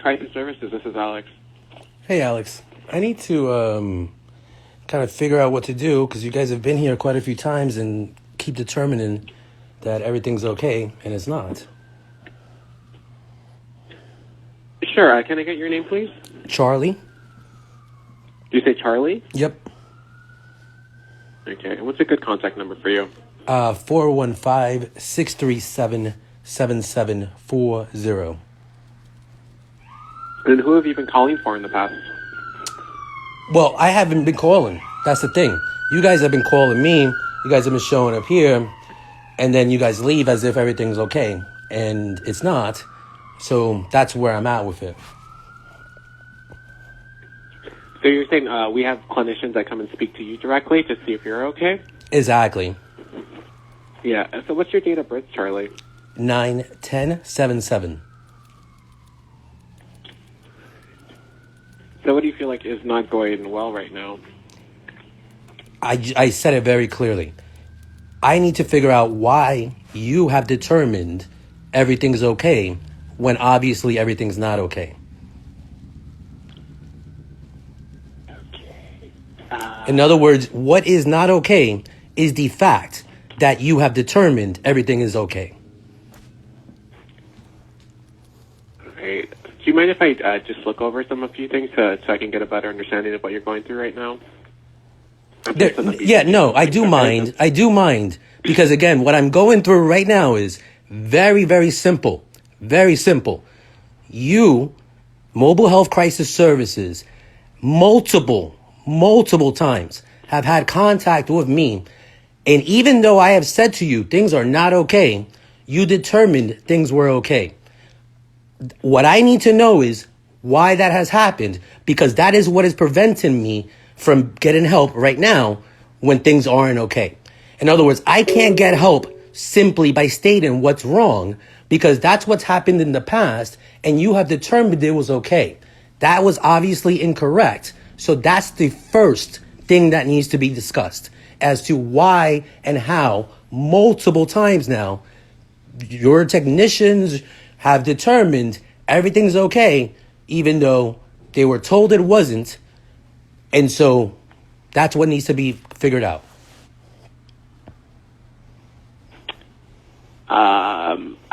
Crisis Services, this is Alex. Hey, Alex. I need to kind of figure out what to do because you guys have been here quite a few times and keep determining that everything's okay, and it's not. Sure, can I get your name, please? Charlie? Do you say Charlie? Yep. Okay, and what's a good contact number for you? 415-637-7740. And who have you been calling for in the past? Well, I haven't been calling. That's the thing. You guys have been calling me. You guys have been showing up here. And then you guys leave as if everything's okay. And it's not. So that's where I'm at with it. So you're saying we have clinicians that come and speak to you directly to see if you're okay? Exactly. Yeah, so what's your date of birth, Charlie? 9-10-7-7. So what do you feel like is not going well right now? I said it very clearly. I need to figure out why you have determined everything's okay when obviously everything's not okay. In other words, what is not okay is the fact that you have determined everything is okay. Right. Do you mind if I just look over a few things so I can get a better understanding of what you're going through right now? No, I do mind. I do mind. Because again, what I'm going through right now is very, very simple. Very simple. You, Mobile Health Crisis Services, multiple times have had contact with me. And even though I have said to you, things are not okay, you determined things were okay. What I need to know is why that has happened, because that is what is preventing me from getting help right now when things aren't okay. In other words, I can't get help simply by stating what's wrong because that's what's happened in the past and you have determined it was okay. That was obviously incorrect. So that's the first thing that needs to be discussed as to why and how multiple times now your technicians have determined everything's okay, even though they were told it wasn't. And so that's what needs to be figured out.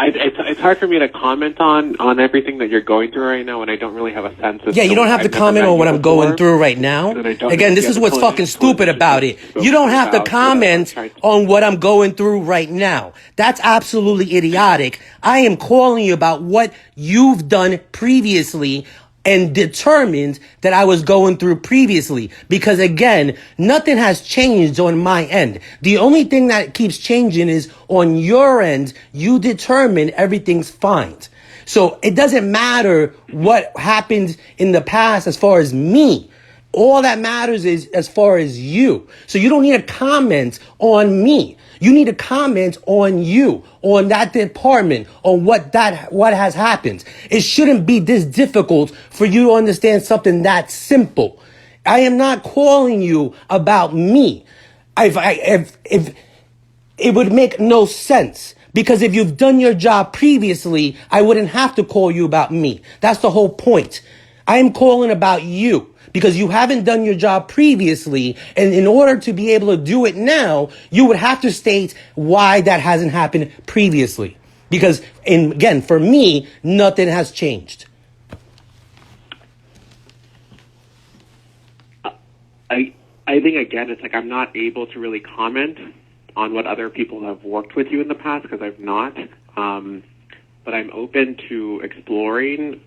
It's hard for me to comment on everything that you're going through right now, and I don't really have a sense of. Yeah, you don't have to comment on what I'm going through right now. Again, this is what's fucking stupid about it. You don't have to comment on what I'm going through right now. That's absolutely idiotic. I am calling you about what you've done previously and determined that I was going through previously. Because again, nothing has changed on my end. The only thing that keeps changing is on your end, you determine everything's fine. So it doesn't matter what happened in the past as far as me. All that matters is as far as you. So you don't need to comment on me. You need to comment on you, on that department, on what has happened. It shouldn't be this difficult for you to understand something that simple. I am not calling you about me. If it would make no sense. Because if you've done your job previously, I wouldn't have to call you about me. That's the whole point. I am calling about you. Because you haven't done your job previously, and in order to be able to do it now, you would have to state why that hasn't happened previously. Because, and again, for me, nothing has changed. I think, again, it's like I'm not able to really comment on what other people have worked with you in the past, because I've not. But I'm open to exploring.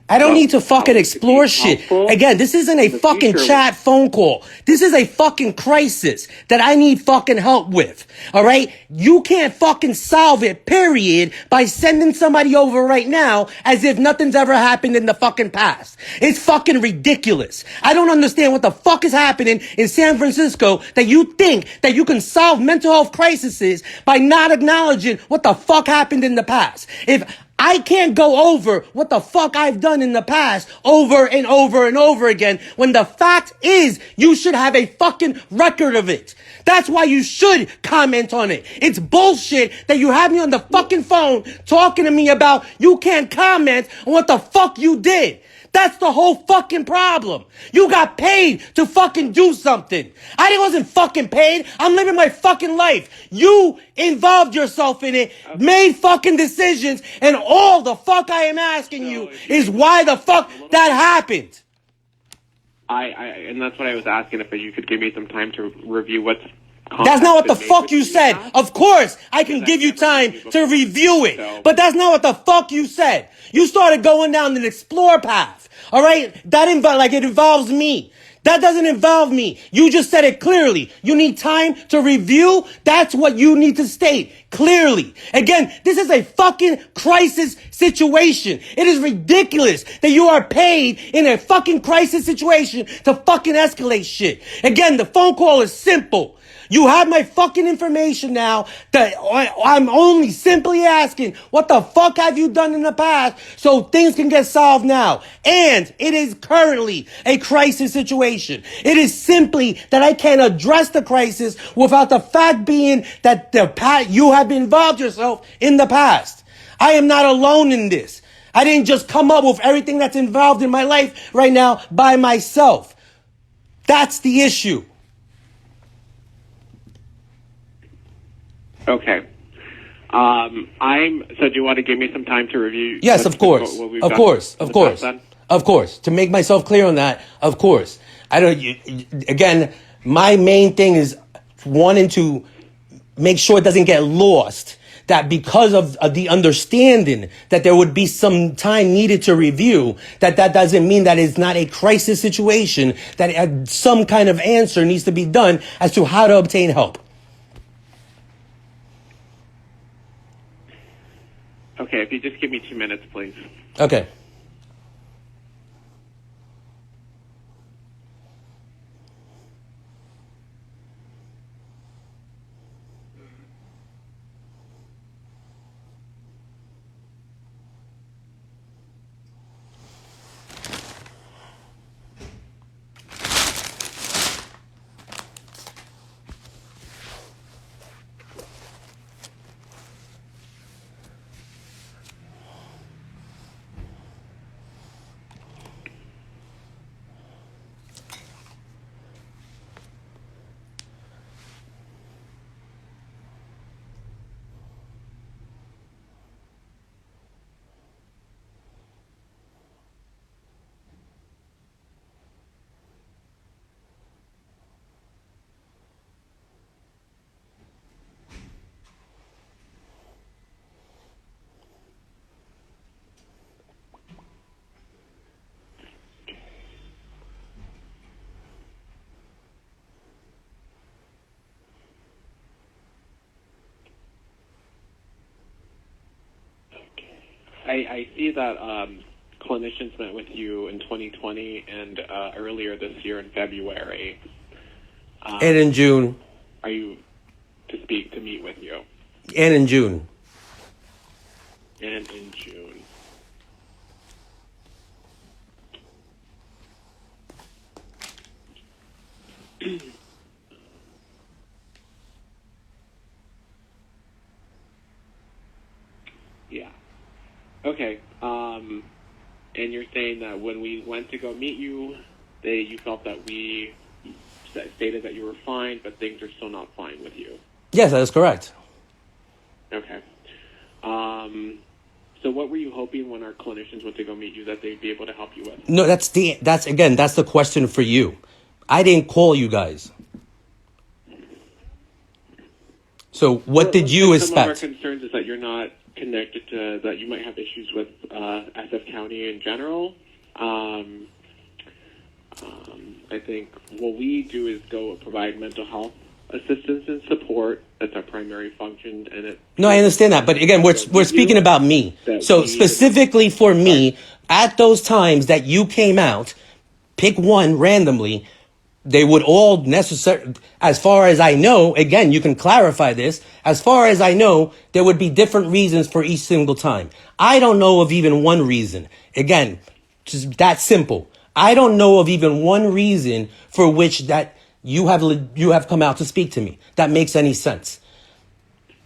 I don't need to fucking explore shit. Again, this isn't a fucking chat phone call. This is a fucking crisis that I need fucking help with. All right? You can't fucking solve it, period, by sending somebody over right now as if nothing's ever happened in the fucking past. It's fucking ridiculous. I don't understand what the fuck is happening in San Francisco that you think that you can solve mental health crises by not acknowledging what the fuck happened in the past. If I can't go over what the fuck I've done in the past over and over and over again when the fact is you should have a fucking record of it. That's why you should comment on it. It's bullshit that you have me on the fucking phone talking to me about you can't comment on what the fuck you did. That's the whole fucking problem. You got paid to fucking do something. I wasn't fucking paid. I'm living my fucking life. You involved yourself in it, made fucking decisions, and all the fuck I am asking you is why the fuck that happened. And that's what I was asking, if you could give me some time to review what's... That's not what the fuck you said. Of course, I can give you time to review it, but that's not what the fuck you said. You started going down an explore path. All right? It involves me. That doesn't involve me. You just said it clearly. You need time to review. That's what you need to state clearly. Again, this is a fucking crisis situation. It is ridiculous that you are paid in a fucking crisis situation to fucking escalate shit. Again, the phone call is simple. You have my fucking information now. That I'm only simply asking, what the fuck have you done in the past so things can get solved now? And it is currently a crisis situation. It is simply that I can't address the crisis without the fact being that you have involved yourself in the past. I am not alone in this. I didn't just come up with everything that's involved in my life right now by myself. That's the issue. Okay. So do you want to give me some time to review? Yes, of course. Of course. To make myself clear on that, of course. Again, my main thing is wanting to make sure it doesn't get lost. That because of the understanding that there would be some time needed to review, that doesn't mean that it's not a crisis situation, that some kind of answer needs to be done as to how to obtain help. Okay, if you just give me 2 minutes, please. Okay. I see that clinicians met with you in 2020 and earlier this year in February. And in June. Are you to meet with you? And in June. And in June. Yeah. Okay. And you're saying that when we went to go meet you, you felt that we stated that you were fine, but things are still not fine with you. Yes, that is correct. Okay. So what were you hoping when our clinicians went to go meet you that they'd be able to help you with? No, that's the question for you. I didn't call you guys. So what did you expect? Some of our concerns is that you're not connected to, that you might have issues with SF County in general. I think what we do is go provide mental health assistance and support. That's our primary function. No, I understand that. But again, we're speaking about me. So specifically for me, at those times that you came out, pick one randomly, they would all necessarily, as far as I know, again, you can clarify this, as far as I know, there would be different reasons for each single time. I don't know of even one reason. Again, just that simple. I don't know of even one reason for which that you have come out to speak to me that makes any sense.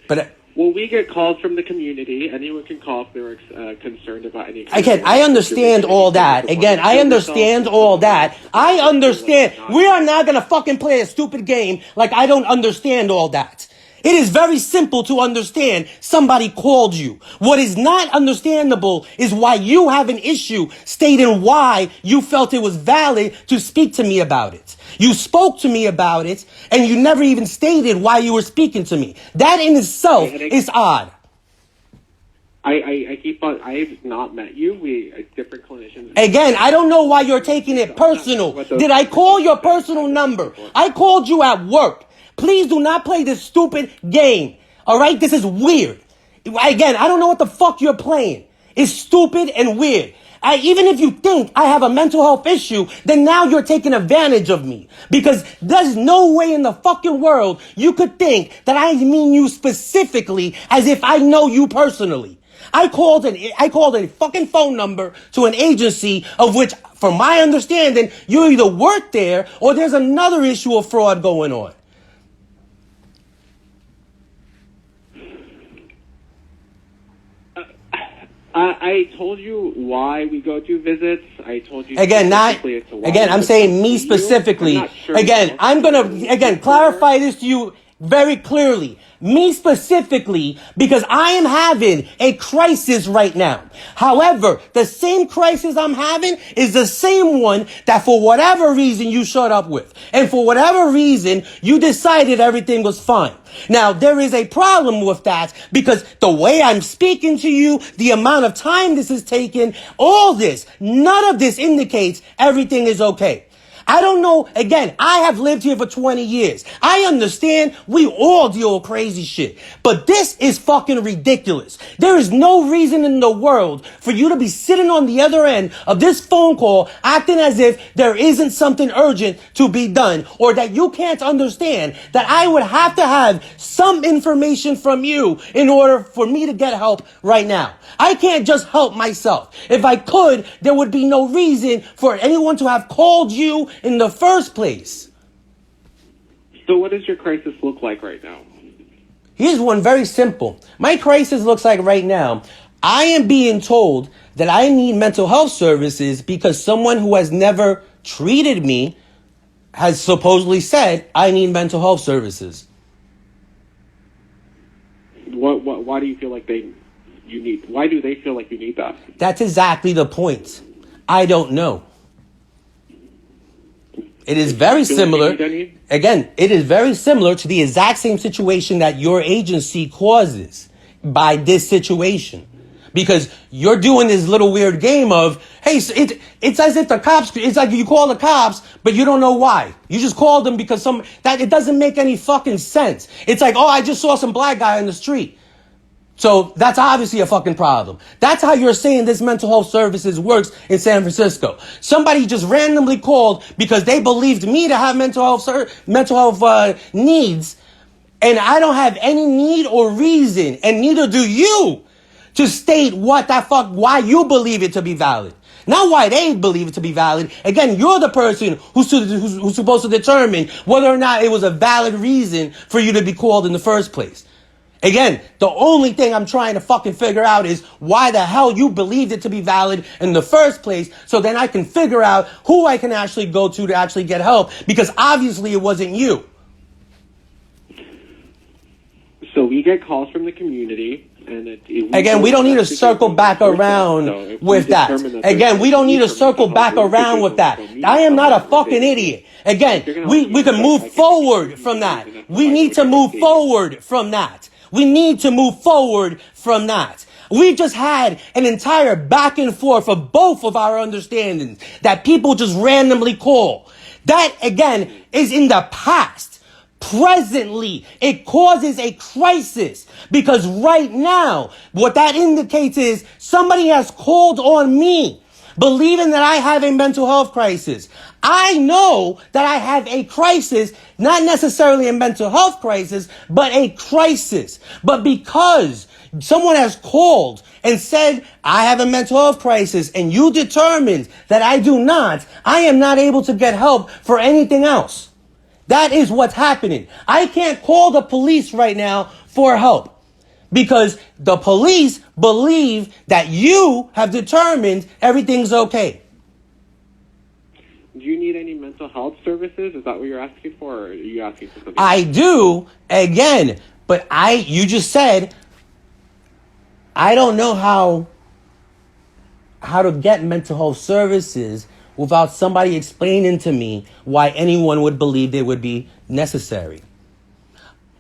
But well, we get calls from the community. Anyone can call if they're concerned about any. Again, I understand all that. Again, I understand all that. I understand. We are not going to fucking play a stupid game like I don't understand all that. It is very simple to understand somebody called you. What is not understandable is why you have an issue stating why you felt it was valid to speak to me about it. You spoke to me about it, and you never even stated why you were speaking to me. That in itself is odd. I keep on. I have not met you. We different clinicians. Again, I don't know why you're taking it personal. Did I call your personal number? I called you at work. Please do not play this stupid game. All right? This is weird. Again, I don't know what the fuck you're playing. It's stupid and weird. Even if you think I have a mental health issue, then now you're taking advantage of me. Because there's no way in the fucking world you could think that I mean you specifically as if I know you personally. I called a fucking phone number to an agency of which, from my understanding, you either work there or there's another issue of fraud going on. I told you why we go do visits. I told you again. I'm saying me specifically. I'm gonna clarify this to you very clearly. Me specifically, because I am having a crisis right now. However, the same crisis I'm having is the same one that for whatever reason you shut up with. And for whatever reason, you decided everything was fine. Now, there is a problem with that because the way I'm speaking to you, the amount of time this is taking, all this, none of this indicates everything is okay. I don't know. Again, I have lived here for 20 years. I understand we all deal with crazy shit. But this is fucking ridiculous. There is no reason in the world for you to be sitting on the other end of this phone call acting as if there isn't something urgent to be done or that you can't understand that I would have to have some information from you in order for me to get help right now. I can't just help myself. If I could, there would be no reason for anyone to have called you in the first place. So what does your crisis look like right now? Here's one very simple. My crisis looks like right now, I am being told that I need mental health services because someone who has never treated me has supposedly said I need mental health services. Why do you feel like why do they feel like you need that? That's exactly the point. I don't know. It is very similar. Again, it is very similar to the exact same situation that your agency causes by this situation. Because you're doing this little weird game of, hey, it's as if the cops, it's like you call the cops, but you don't know why. You just called them because it doesn't make any fucking sense. It's like, oh, I just saw some black guy on the street. So that's obviously a fucking problem. That's how you're saying this mental health services works in San Francisco. Somebody just randomly called because they believed me to have mental health needs, and I don't have any need or reason, and neither do you, to state why you believe it to be valid. Not why they believe it to be valid. Again, you're the person who's supposed to determine whether or not it was a valid reason for you to be called in the first place. Again, the only thing I'm trying to fucking figure out is why the hell you believed it to be valid in the first place, so then I can figure out who I can actually go to actually get help, because obviously it wasn't you. So we get calls from the community, and again, we don't need to circle back around with that. Again, we don't need to circle back around with that. I am not a fucking idiot. Again, we can move forward from that. We need to move forward from that. We need to move forward from that. We've just had an entire back and forth of both of our understandings that people just randomly call. That, again, is in the past. Presently, it causes a crisis because right now, what that indicates is somebody has called on me believing that I have a mental health crisis. I know that I have a crisis, not necessarily a mental health crisis, but a crisis. But because someone has called and said, I have a mental health crisis, and you determined that I do not, I am not able to get help for anything else. That is what's happening. I can't call the police right now for help because the police believe that you have determined everything's okay. Do you need any mental health services? Is that what you're asking for, or are you asking for something? I do, again, but you just said, I don't know how to get mental health services without somebody explaining to me why anyone would believe they would be necessary.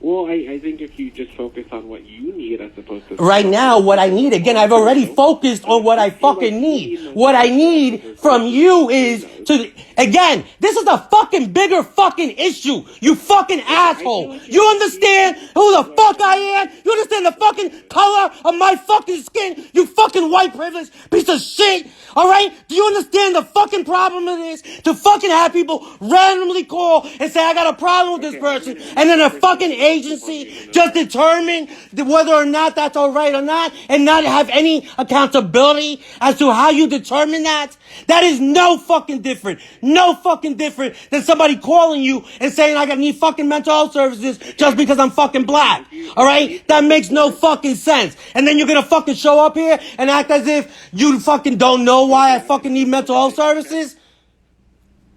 Well, I think if you just focus on what you need as opposed to... Right now, what I need, again, I've already focused on what I fucking need. What I need from you is to... Again, this is a fucking bigger fucking issue, you fucking asshole. You understand who the fuck I am? You understand the fucking color of my fucking skin? You fucking white privileged piece of shit. Alright? Do you understand the fucking problem it is to fucking have people randomly call and say, I got a problem with this person, and then a fucking agency just determine whether or not that's alright or not, and not have any accountability as to how you determine that? That is no fucking different. No fucking different than somebody calling you and saying I need fucking mental health services just because I'm fucking black. Alright? That makes no fucking sense. And then you're gonna fucking show up here and act as if you fucking don't know why I fucking need mental health services?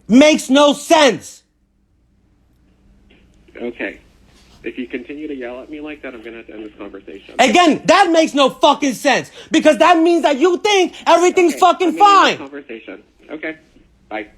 Makes no sense. Okay. If you continue to yell at me like that, I'm going to have to end this conversation. Again, that makes no fucking sense. Because that means that you think everything's fucking fine. Conversation. Okay. Bye.